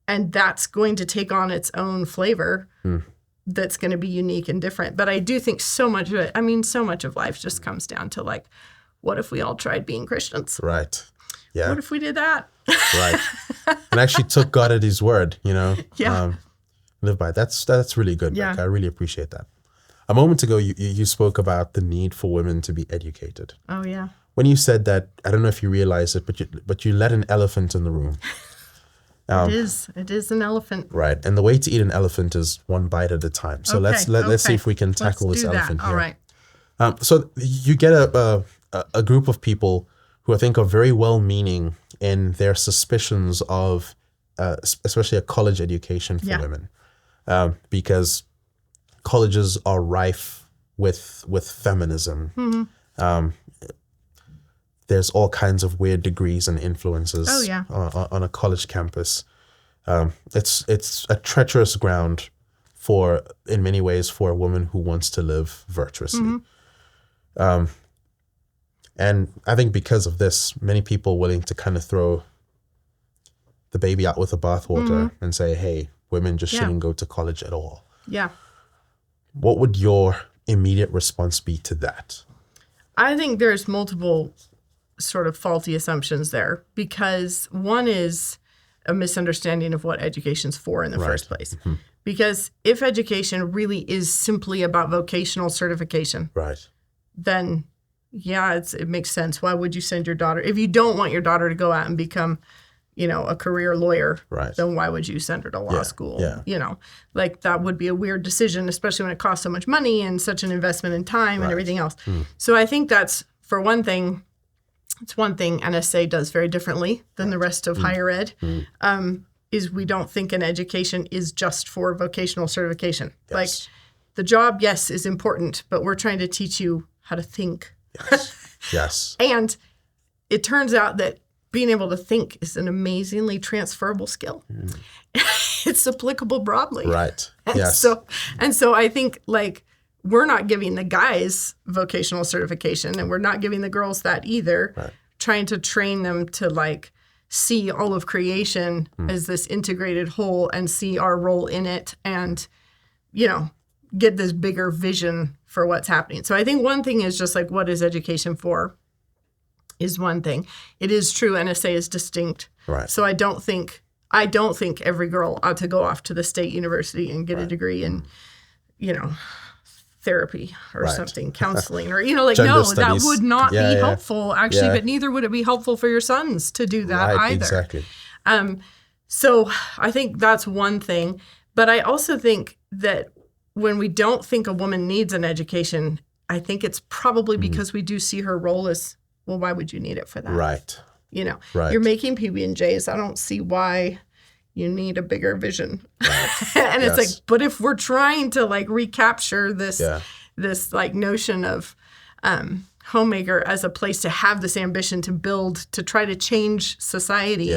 And that's going to take on its own flavor that's going to be unique and different. But I do think so much of life just comes down to, like, what if we all tried being Christians? Right. Yeah. What if we did that? Right. And actually took God at his word, you know? Yeah. Live by. That's really good. Yeah. I really appreciate that. A moment ago, you spoke about the need for women to be educated. Oh, yeah. When you said that, I don't know if you realize it, but you let an elephant in the room. It is an elephant. Right. And the way to eat an elephant is one bite at a time. So let's see if we can tackle this elephant here. All right. So you get a group of people who I think are very well-meaning in their suspicions of especially a college education for women. Because colleges are rife with feminism. Mm-hmm. There's all kinds of weird degrees and influences on a college campus. It's a treacherous ground in many ways for a woman who wants to live virtuously. Mm-hmm. And I think because of this, many people willing to kind of throw the baby out with the bathwater and say, hey, women just shouldn't go to college at all. Yeah. What would your immediate response be to that? I think there's multiple sort of faulty assumptions there, because one is a misunderstanding of what education's for in the first place. Mm-hmm. Because if education really is simply about vocational certification, then it makes sense. Why would you send your daughter, if you don't want your daughter to go out and become, a career lawyer, then why would you send her to law school? Like that would be a weird decision, especially when it costs so much money and such an investment in time and everything else. So I think that's, for one thing, it's one thing NSA does very differently than the rest of higher ed, is we don't think an education is just for vocational certification. Yes. Like the job, yes, is important, but we're trying to teach you how to think. Yes. And it turns out that being able to think is an amazingly transferable skill. It's applicable broadly. Right. And so I think like we're not giving the guys vocational certification, and we're not giving the girls that either, trying to train them to like see all of creation as this integrated whole and see our role in it and, get this bigger vision for what's happening. So I think one thing is just like, what is education for is one thing. It is true NSA is distinct. Right. So I don't think every girl ought to go off to the state university and get a degree in, therapy or something, counseling or, no, studies. That would not be helpful actually, but neither would it be helpful for your sons to do that either. Exactly. So I think that's one thing. But I also think that when we don't think a woman needs an education, I think it's probably because we do see her role as, well, why would you need it for that? Right. You're making PB&Js. I don't see why you need a bigger vision. Right. And it's like, but if we're trying to like recapture this like notion of homemaker as a place to have this ambition to build, to try to change society,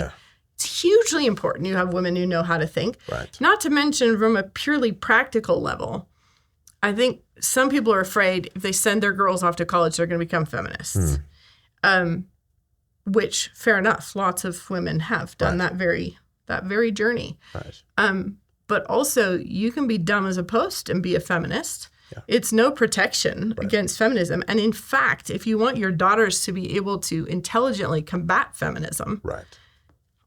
it's hugely important you have women who know how to think. Right. Not to mention from a purely practical level, I think some people are afraid if they send their girls off to college, they're going to become feminists. Which, fair enough, lots of women have done that very journey. Right. But also, you can be dumb as a post and be a feminist. Yeah. It's no protection against feminism. And in fact, if you want your daughters to be able to intelligently combat feminism,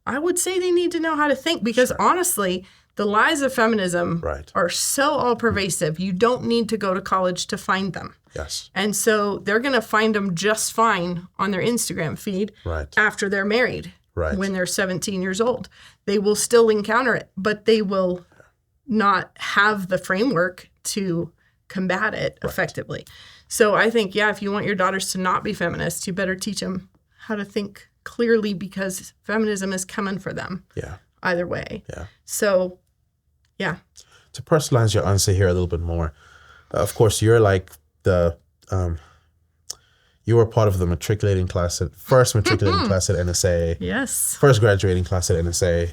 I would say they need to know how to think, because honestly, the lies of feminism are so all-pervasive, you don't need to go to college to find them. Yes. And so they're going to find them just fine on their Instagram feed after they're married. Right. When they're 17 years old. They will still encounter it, but they will not have the framework to combat it effectively. So I think, if you want your daughters to not be feminists, you better teach them how to think clearly, because feminism is coming for them. Yeah. Either way. Yeah. So, To personalize your answer here a little bit more, of course, you're like you were part of the first matriculating class at NSA. Yes. First graduating class at NSA.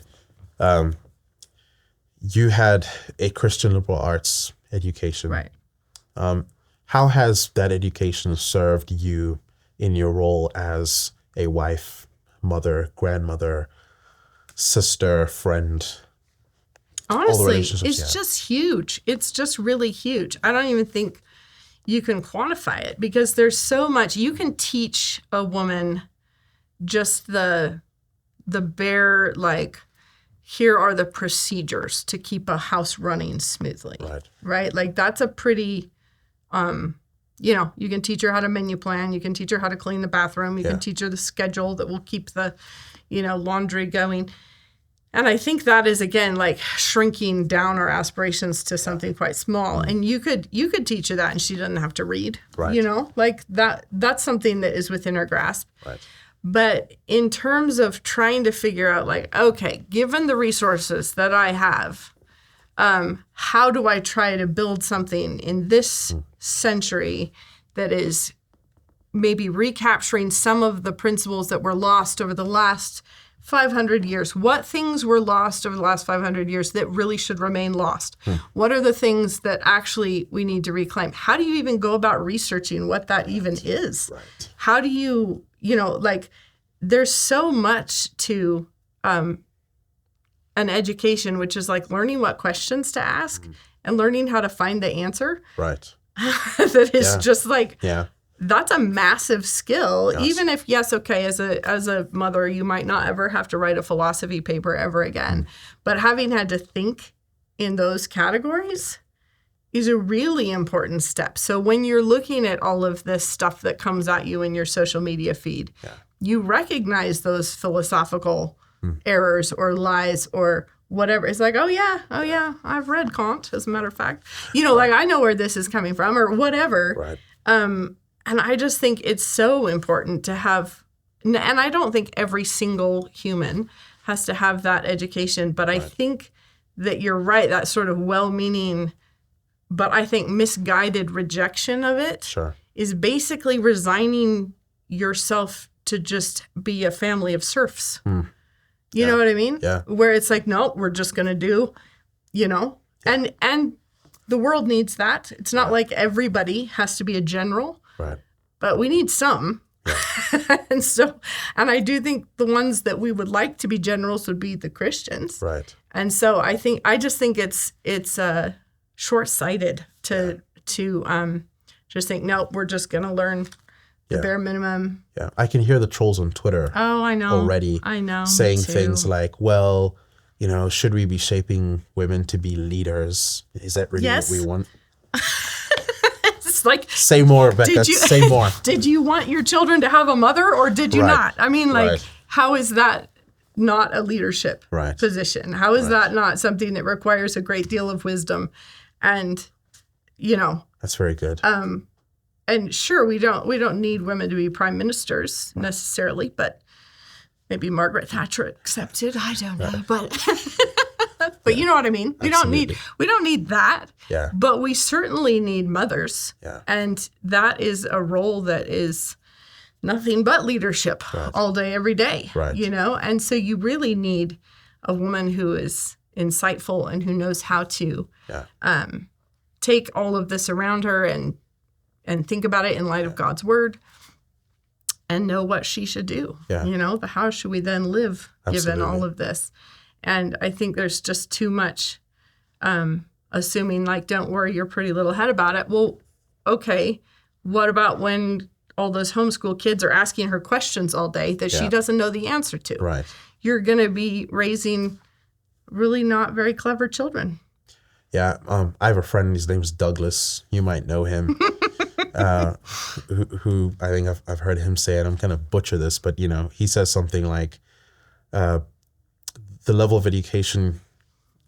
You had a Christian liberal arts education. Right. How has that education served you in your role as a wife, mother, grandmother, sister, friend? Honestly, it's just huge. It's just really huge. I don't even think you can quantify it, because there's so much. You can teach a woman just the bare, like, here are the procedures to keep a house running smoothly. Right? Like, that's a pretty, you can teach her how to menu plan. You can teach her how to clean the bathroom. You can teach her the schedule that will keep the, laundry going. And I think that is, again, like shrinking down our aspirations to something quite small. And you could teach her that and she doesn't have to read, like that's something that is within her grasp. Right. But in terms of trying to figure out, like, okay, given the resources that I have, how do I try to build something in this century that is maybe recapturing some of the principles that were lost over the last 500 years. What things were lost over the last 500 years that really should remain lost? What are the things that actually we need to reclaim? How do you even go about researching what that even is? Right. How do you, there's so much to an education, which is like learning what questions to ask and learning how to find the answer. Right. That is just like that's a massive skill. Yes. Even if, yes, okay, as a mother, you might not ever have to write a philosophy paper ever again. But having had to think in those categories is a really important step. So when you're looking at all of this stuff that comes at you in your social media feed, you recognize those philosophical errors or lies or whatever. It's like, oh yeah, I've read Kant, as a matter of fact. Like I know where this is coming from or whatever. Right. And I just think it's so important to have, and I don't think every single human has to have that education, but I think that you're right, that sort of well-meaning, but I think misguided rejection of it is basically resigning yourself to just be a family of serfs. You know what I mean? Yeah. Where it's like, no, we're just going to do, and the world needs that. It's not like everybody has to be a general. Right. But we need some. Yeah. and I do think the ones that we would like to be generals would be the Christians. Right. And so I just think it's short-sighted to just think, nope, we're just going to learn the bare minimum. Yeah. I can hear the trolls on Twitter. Oh, I know. Already. I know. Saying things like, well, should we be shaping women to be leaders? Is that really what we want? It's like, say more, Rebekah. Say more. Did you want your children to have a mother or did you not? I mean, how is that not a leadership position? How is that not something that requires a great deal of wisdom? And, That's very good. And sure, we don't need women to be prime ministers necessarily, but maybe Margaret Thatcher accepted. I don't know, but you know what I mean. We don't need that. Yeah. But we certainly need mothers. Yeah. And that is a role that is nothing but leadership all day, every day. Right. And so you really need a woman who is insightful and who knows how to take all of this around her and think about it in light of God's word and know what she should do. Yeah. How should we then live given all of this? And I think there's just too much assuming like, don't worry your pretty little head about it. Well, okay, what about when all those homeschool kids are asking her questions all day that she doesn't know the answer to? Right. You're going to be raising really not very clever children. Yeah. I have a friend, his name's Douglas. You might know him. Who I think I've heard him say it. I'm going to butcher this, but he says something like, the level of education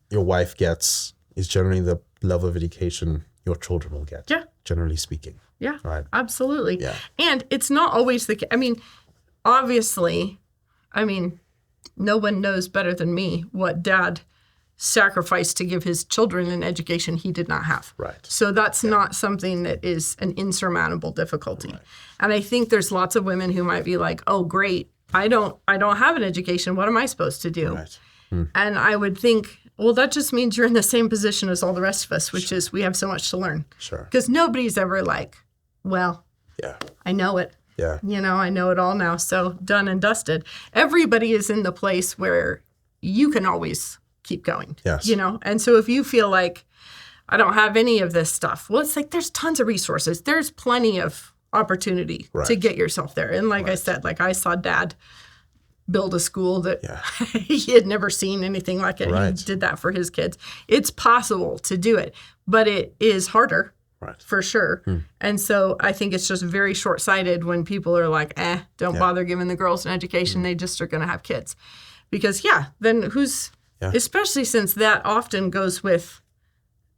your wife gets is generally the level of education your children will get. Yeah. Generally speaking. Yeah. Right. Absolutely. Yeah. And it's not always the case. Obviously, no one knows better than me what dad sacrificed to give his children an education he did not have. Right. So that's not something that is an insurmountable difficulty. Right. And I think there's lots of women who might be like, oh, great, I don't have an education. What am I supposed to do? Right. And I would think, well, that just means you're in the same position as all the rest of us, which is we have so much to learn. Sure. Because nobody's ever like, well, I know it. Yeah. I know it all now. So done and dusted. Everybody is in the place where you can always keep going. Yes. And so if you feel like I don't have any of this stuff, well, it's like there's tons of resources. There's plenty of opportunity to get yourself there. And like I said, like I saw Dad build a school that he had never seen anything like it. Right. He did that for his kids. It's possible to do it, but it is harder. Right. For sure. And so I think it's just very short-sighted when people are like, don't bother giving the girls an education. They just are going to have kids. Because, then especially since that often goes with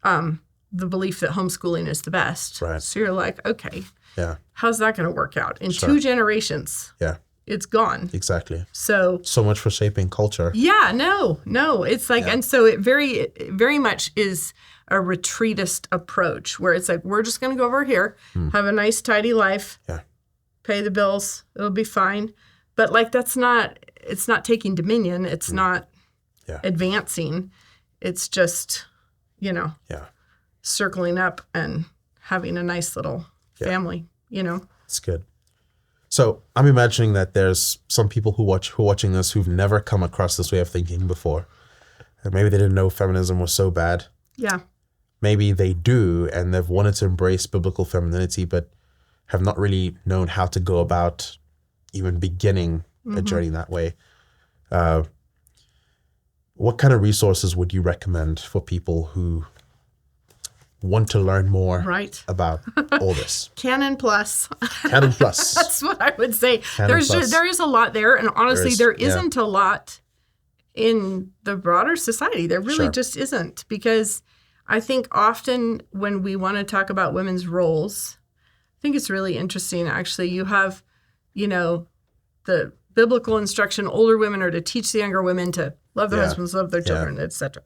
the belief that homeschooling is the best. Right. So you're like, okay, how's that going to work out? In 2 generations, it's gone. Exactly. So much for shaping culture. Yeah, no. It's like, and so it very much is a retreatist approach where it's like, we're just going to go over here, have a nice, tidy life, pay the bills, it'll be fine. But like, it's not taking dominion. It's not advancing. It's just, circling up and having a nice little family, It's good. So I'm imagining that there's some people who are watching this who've never come across this way of thinking before. And maybe they didn't know feminism was so bad. Yeah. Maybe they do, and they've wanted to embrace biblical femininity, but have not really known how to go about even beginning a journey that way. What kind of resources would you recommend for people who want to learn more about all this? Canon Plus. Canon Plus. That's what I would say. There is a lot there, and honestly, there isn't a lot in the broader society. There really just isn't, because I think often when we want to talk about women's roles, I think it's really interesting, actually. You have, the biblical instruction, older women are to teach the younger women to love their husbands, love their children, etc.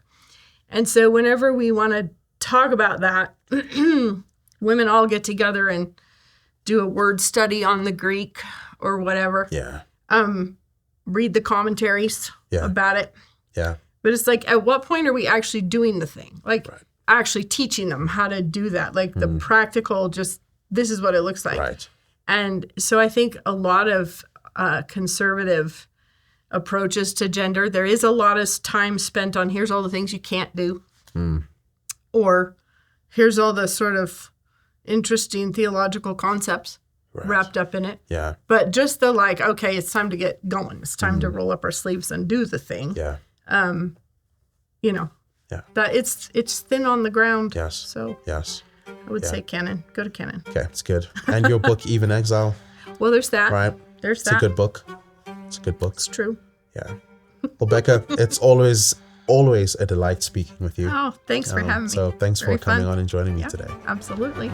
And so whenever we want to talk about that, women all get together and do a word study on the Greek or whatever. Yeah. Read the commentaries about it. Yeah. But it's like, at what point are we actually doing the thing? Like, actually teaching them how to do that. Like the practical, just this is what it looks like. Right. And so I think a lot of conservative approaches to gender, there is a lot of time spent on here's all the things you can't do. Or here's all the sort of interesting theological concepts wrapped up in it. Yeah. But just the okay, it's time to get going. It's time to roll up our sleeves and do the thing. Yeah. That it's thin on the ground. Yes. So yes. I would say Canon. Go to Canon. Okay, it's good. And your book, Even Exile. Well, there's that. Right. There's that. It's a good book. It's a good book. It's true. Yeah. Well, Becca, it's always a delight speaking with you. Oh, thanks for having me. So thanks for coming on and joining me today. Absolutely.